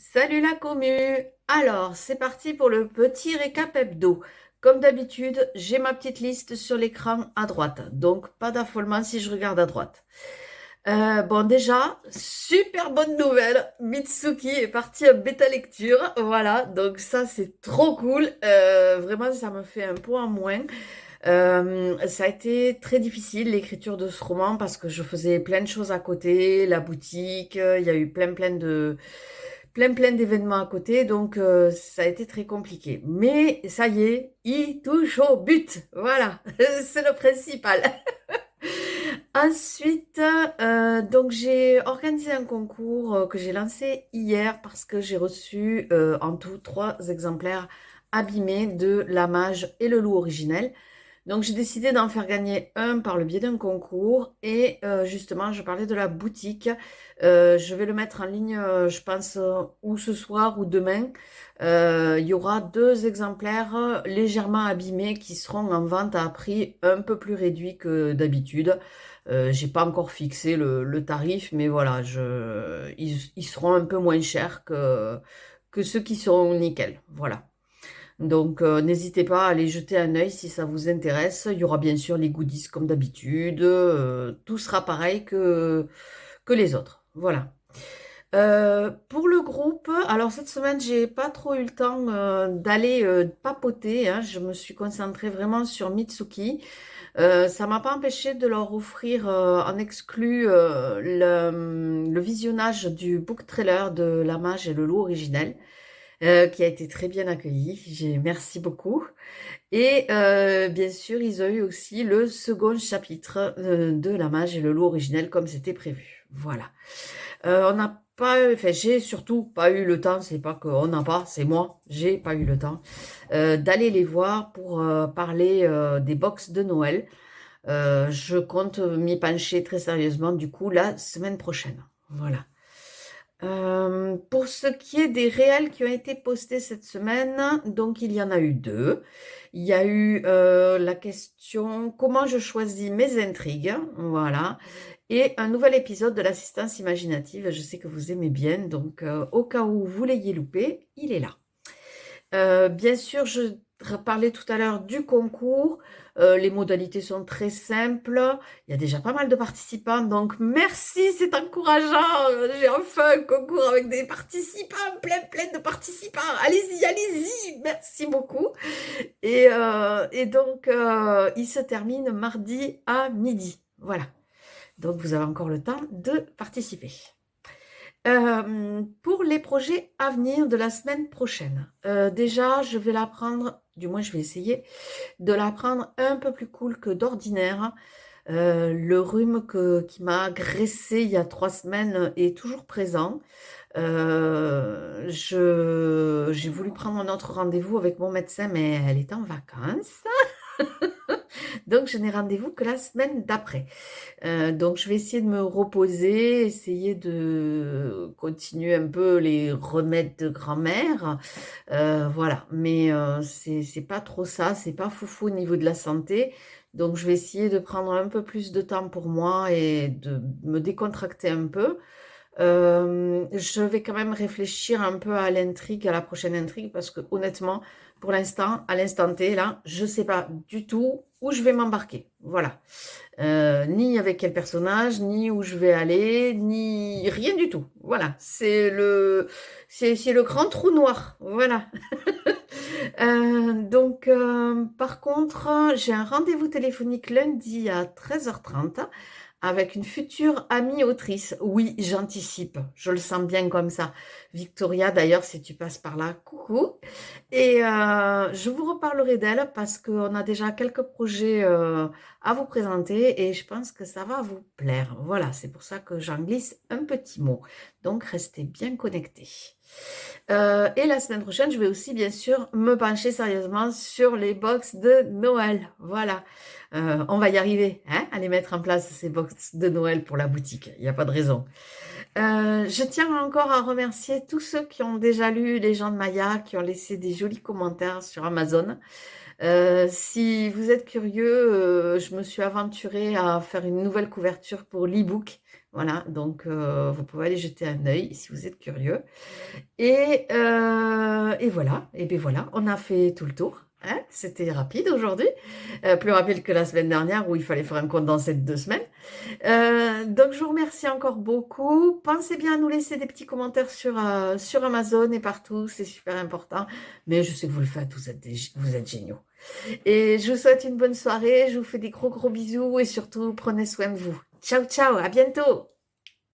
Salut la commu! Alors, c'est parti pour le petit récap hebdo. Comme d'habitude, j'ai ma petite liste sur l'écran à droite, donc pas d'affolement si je regarde à droite. Bon, déjà, super bonne nouvelle, Mitsuki est parti en bêta lecture, voilà, donc ça c'est trop cool. Vraiment ça me fait un point en moins. Ça a été très difficile l'écriture de ce roman parce que je faisais plein de choses à côté, la boutique, il y a eu plein d'événements à côté, donc ça a été très compliqué. Mais ça y est, il touche au but, voilà, c'est le principal. Ensuite, donc j'ai organisé un concours que j'ai lancé hier parce que j'ai reçu en tout 3 exemplaires abîmés de La Mage et le Loup originel. Donc j'ai décidé d'en faire gagner un par le biais d'un concours et justement je parlais de la boutique. Je vais le mettre en ligne, je pense, ou ce soir ou demain. Il y aura 2 exemplaires légèrement abîmés qui seront en vente à prix un peu plus réduit que d'habitude. J'ai pas encore fixé le tarif, mais voilà, ils seront un peu moins chers que ceux qui seront nickel. Voilà. Donc, n'hésitez pas à aller jeter un œil si ça vous intéresse. Il y aura bien sûr les goodies comme d'habitude. Tout sera pareil que les autres. Voilà. Pour le groupe, alors cette semaine, j'ai pas trop eu le temps d'aller papoter, hein. Je me suis concentrée vraiment sur Mitsuki. Ça m'a pas empêché de leur offrir en exclu le visionnage du book trailer de La Mage et le Loup originel, qui a été très bien accueilli. Merci beaucoup. Et bien sûr, ils ont eu aussi le second chapitre de La Mage et le Loup originel comme c'était prévu. Voilà. On n'a pas, enfin, j'ai surtout pas eu le temps, c'est pas qu'on n'a pas, c'est moi, j'ai pas eu le temps d'aller les voir pour parler des box de Noël. Je compte m'y pencher très sérieusement du coup la semaine prochaine. Voilà. Pour ce qui est des réels qui ont été postés cette semaine, donc il y en a eu 2. Il y a eu la question comment je choisis mes intrigues, voilà, et un nouvel épisode de l'assistance imaginative. Je sais que vous aimez bien, donc au cas où vous l'ayez loupé, il est là. Bien sûr, je parlais tout à l'heure du concours. Les modalités sont très simples. Il y a déjà pas mal de participants, donc merci, c'est encourageant. J'ai enfin un concours avec des participants, plein de participants. Allez-y, allez-y, merci beaucoup. Et donc, il se termine mardi à midi. Voilà. Donc, vous avez encore le temps de participer. Pour les projets à venir de la semaine prochaine, déjà, je vais la prendre, du moins je vais essayer, de la prendre un peu plus cool que d'ordinaire. Le rhume qui m'a agressé il y a 3 semaines est toujours présent. J'ai voulu prendre un autre rendez-vous avec mon médecin, mais elle est en vacances. Donc, je n'ai rendez-vous que la semaine d'après. Donc, je vais essayer de me reposer, essayer de continuer un peu les remèdes de grand-mère. Voilà, mais c'est pas trop ça, c'est pas foufou au niveau de la santé. Donc, je vais essayer de prendre un peu plus de temps pour moi et de me décontracter un peu. Je vais quand même réfléchir un peu à l'intrigue, à la prochaine intrigue, parce que honnêtement, pour l'instant, à l'instant T, là, je sais pas du tout où je vais m'embarquer. Voilà. Ni avec quel personnage, ni où je vais aller, ni rien du tout. Voilà. C'est le grand trou noir. Voilà. Donc, par contre, j'ai un rendez-vous téléphonique lundi à 13h30 avec une future amie autrice. Oui, j'anticipe, je le sens bien comme ça. Victoria, d'ailleurs, si tu passes par là, coucou. Et je vous reparlerai d'elle parce qu'on a déjà quelques projets à vous présenter et je pense que ça va vous plaire. Voilà, c'est pour ça que j'en glisse un petit mot. Donc, restez bien connectés. Et la semaine prochaine, je vais aussi bien sûr me pencher sérieusement sur les box de Noël. Voilà. On va y arriver, hein, à les mettre en place, ces box de Noël pour la boutique. Il n'y a pas de raison. Je tiens encore à remercier tous ceux qui ont déjà lu Les gens de Maya, qui ont laissé des jolis commentaires sur Amazon. Si vous êtes curieux, je me suis aventurée à faire une nouvelle couverture pour l'e-book. Voilà, donc vous pouvez aller jeter un œil si vous êtes curieux. Et voilà, et bien voilà, on a fait tout le tour. Hein, c'était rapide aujourd'hui, plus rapide que la semaine dernière où il fallait faire un condensé de 2 semaines. Donc je vous remercie encore beaucoup. Pensez bien à nous laisser des petits commentaires sur Amazon et partout, c'est super important. Mais je sais que vous le faites, vous êtes géniaux. Et je vous souhaite une bonne soirée, je vous fais des gros gros bisous et surtout prenez soin de vous. Ciao ciao, à bientôt!